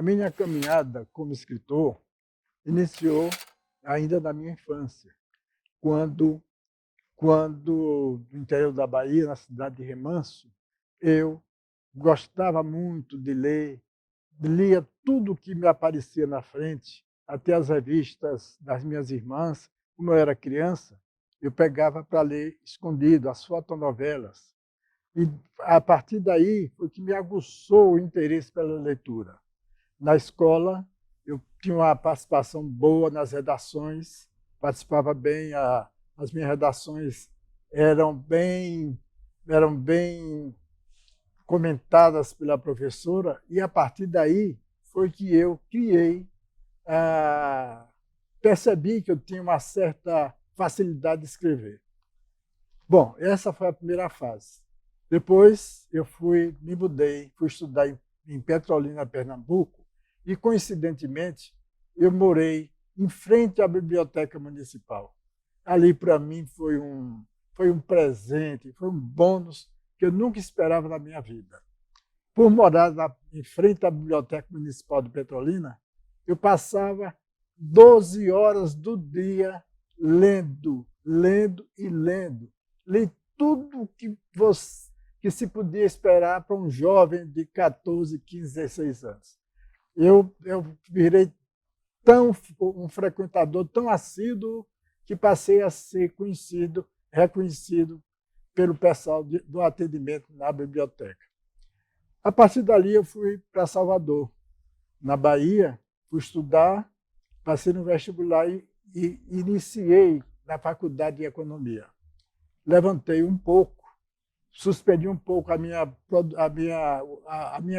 A minha caminhada como escritor iniciou ainda na minha infância, quando, no interior da Bahia, na cidade de Remanso, eu gostava muito de ler, lia tudo que me aparecia na frente, até as revistas das minhas irmãs. Como eu era criança, eu pegava para ler escondido as fotonovelas. E a partir daí foi que me aguçou o interesse pela leitura. Na escola, eu tinha uma participação boa nas redações, participava bem, as minhas redações eram bem comentadas pela professora, e a partir daí foi que eu criei, percebi que eu tinha uma certa facilidade de escrever. Bom, essa foi a primeira fase. Depois eu me mudei, fui estudar em Petrolina, Pernambuco, e coincidentemente eu morei em frente à Biblioteca Municipal. Ali para mim foi um presente, foi um bônus que eu nunca esperava na minha vida. Por morar em frente à Biblioteca Municipal de Petrolina, eu passava 12 horas do dia lendo, lendo e lendo. Li tudo que se podia esperar para um jovem de 14, 15, 16 anos. Eu virei um frequentador tão assíduo que passei a ser reconhecido pelo pessoal do atendimento na biblioteca. A partir dali eu fui para Salvador, na Bahia, fui estudar, passei no vestibular e iniciei na faculdade de economia. Levantei um pouco, suspendi um pouco a minha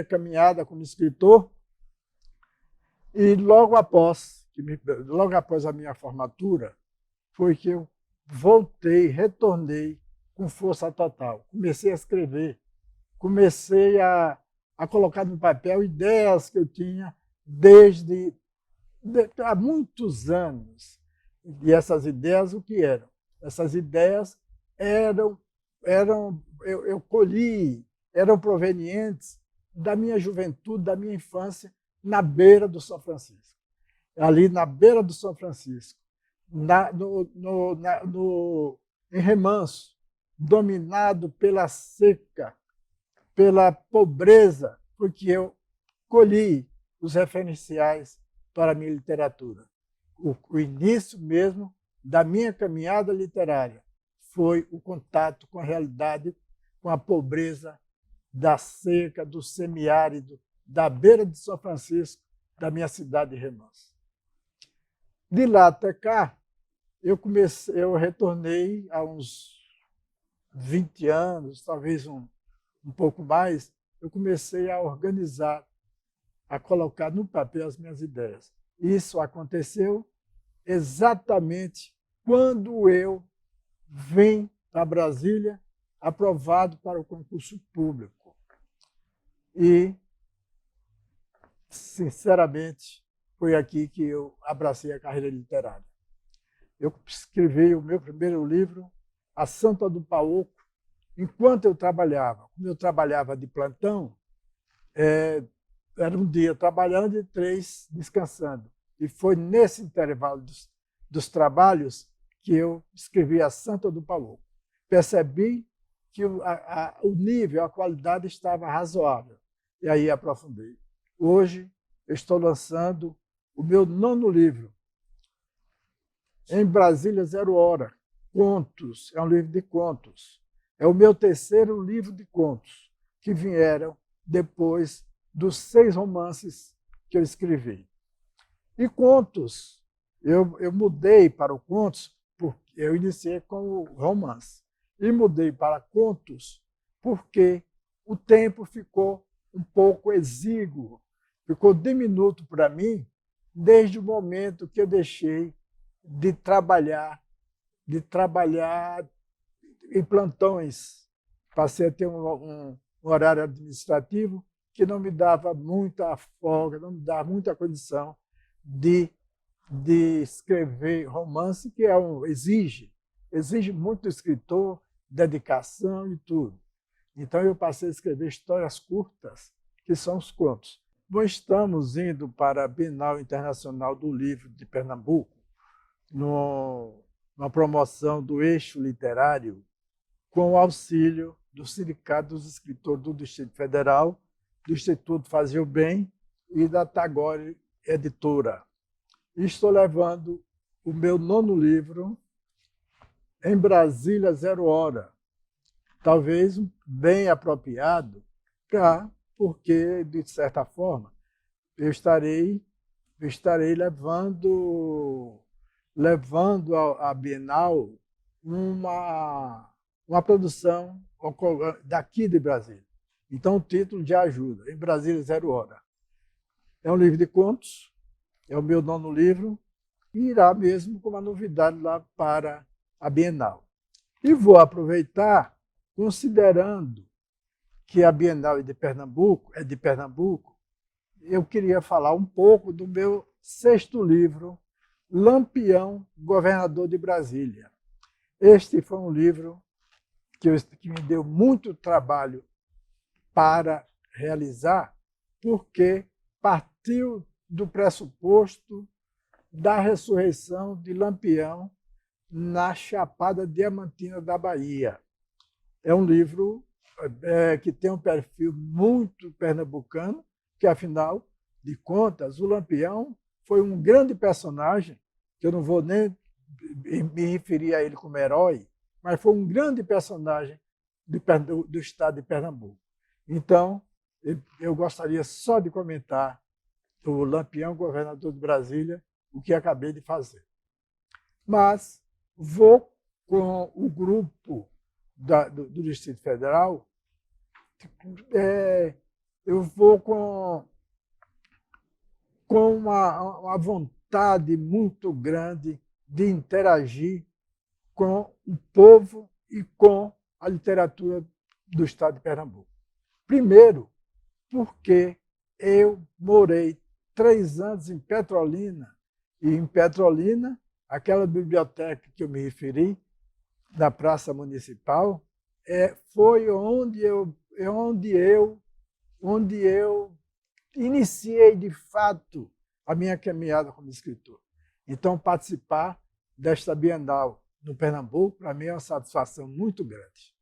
caminhada como escritor, e logo após a minha formatura, foi que eu retornei com força total. Comecei a escrever, comecei a colocar no papel ideias que eu tinha há muitos anos. E essas ideias, o que eram? Essas ideias eu colhi, eram provenientes da minha juventude, da minha infância, na beira do São Francisco. Ali na beira do São Francisco, em Remanso, dominado pela seca, pela pobreza, porque eu colhi os referenciais para a minha literatura. O início mesmo da minha caminhada literária foi o contato com a realidade, com a pobreza da seca, do semiárido, da beira de São Francisco, da minha cidade de Remanso. De lá até cá, eu retornei há uns 20 anos, talvez um pouco mais, eu comecei a organizar, a colocar no papel as minhas ideias. Isso aconteceu exatamente quando eu vim para Brasília, aprovado para o concurso público. E, sinceramente, foi aqui que eu abracei a carreira literária. Eu escrevi o meu primeiro livro, A Santa do Paoco, enquanto eu trabalhava. Como eu trabalhava de plantão, era um dia trabalhando e 3 descansando. E foi nesse intervalo dos trabalhos que eu escrevi A Santa do Paoco. Percebi que o nível, a qualidade estava razoável. E aí aprofundei. Hoje eu estou lançando o meu 9º livro, Em Brasília, 0 Hora. Contos, é um livro de contos. É o meu 3º livro de contos, que vieram depois dos 6 romances que eu escrevi. E contos, eu mudei para o contos, porque eu iniciei com o romance, e mudei para contos porque o tempo ficou um pouco exíguo, ficou diminuto para mim, desde o momento que eu deixei de trabalhar em plantões. Passei a ter um horário administrativo que não me dava muita folga, não me dava muita condição de escrever romance, que exige muito do escritor, dedicação e tudo. Então eu passei a escrever histórias curtas, que são os contos. Bom, estamos indo para a Bienal Internacional do Livro de Pernambuco, numa promoção do Eixo Literário, com o auxílio do Sindicato dos Escritores do Distrito Federal, do Instituto Fazer o Bem e da Tagore Editora. E estou levando o meu 9º livro, Em Brasília, 0 Hora, talvez bem apropriado, porque, de certa forma, eu estarei levando à Bienal uma produção daqui de Brasília. Então, o título já ajuda, Em Brasília, 0 Hora. É um livro de contos, é o meu 9º livro, e irá mesmo com uma novidade lá para a Bienal. E vou aproveitar, considerando que a Bienal é de Pernambuco, eu queria falar um pouco do meu 6º livro, Lampião, Governador de Brasília. Este foi um livro que me deu muito trabalho para realizar, porque partiu do pressuposto da ressurreição de Lampião na Chapada Diamantina da Bahia. É um livro que tem um perfil muito pernambucano, que, afinal de contas, o Lampião foi um grande personagem, que eu não vou nem me referir a ele como herói, mas foi um grande personagem do estado de Pernambuco. Então, eu gostaria só de comentar o Lampião, governador de Brasília, o que acabei de fazer. Mas vou com o grupo do Distrito Federal, eu vou com uma vontade muito grande de interagir com o povo e com a literatura do estado de Pernambuco. Primeiro, porque eu morei 3 anos em Petrolina, e em Petrolina, aquela biblioteca que eu me referi, na Praça Municipal, foi onde eu iniciei, de fato, a minha caminhada como escritor. Então, participar desta Bienal no Pernambuco, para mim, é uma satisfação muito grande.